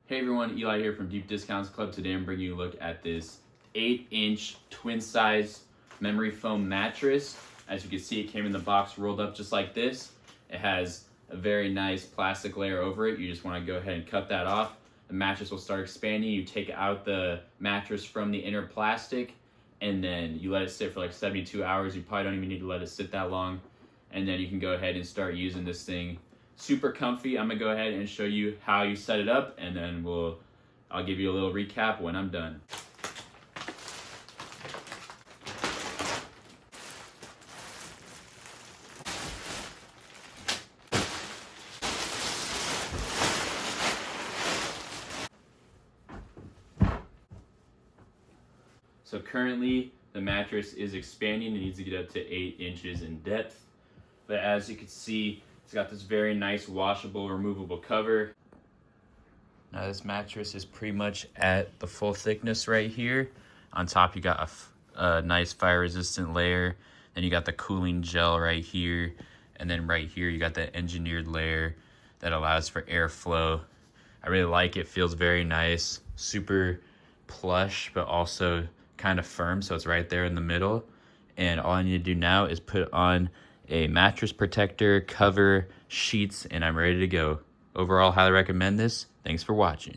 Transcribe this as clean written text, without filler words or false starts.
Hey everyone, Eli here from Deep Discounts Club. Today I'm bringing you a look at this 8-inch twin size memory foam mattress. As you can see, it came in the box rolled up just like this. It has a very nice plastic layer over it. You just want to go ahead and cut that off. The mattress will start expanding. You take out the mattress from the inner plastic and then you let it sit for like 72 hours. You probably don't even need to let it sit that long. And then you can go ahead and start using this thing. Super comfy. I'm gonna go ahead and show you how you set it up, and then I'll give you a little recap when I'm done. So currently the mattress is expanding. It needs to get up to 8 inches in depth. But as you can see, it's got this very nice washable, removable cover. Now this mattress is pretty much at the full thickness right here. On top you got a nice fire resistant layer. Then you got the cooling gel right here. And then right here you got the engineered layer that allows for airflow. I really like it, feels very nice. Super plush, but also kind of firm, so it's right there in the middle. And all I need to do now is put on a mattress protector, cover, sheets, and I'm ready to go. Overall, highly recommend this. Thanks for watching.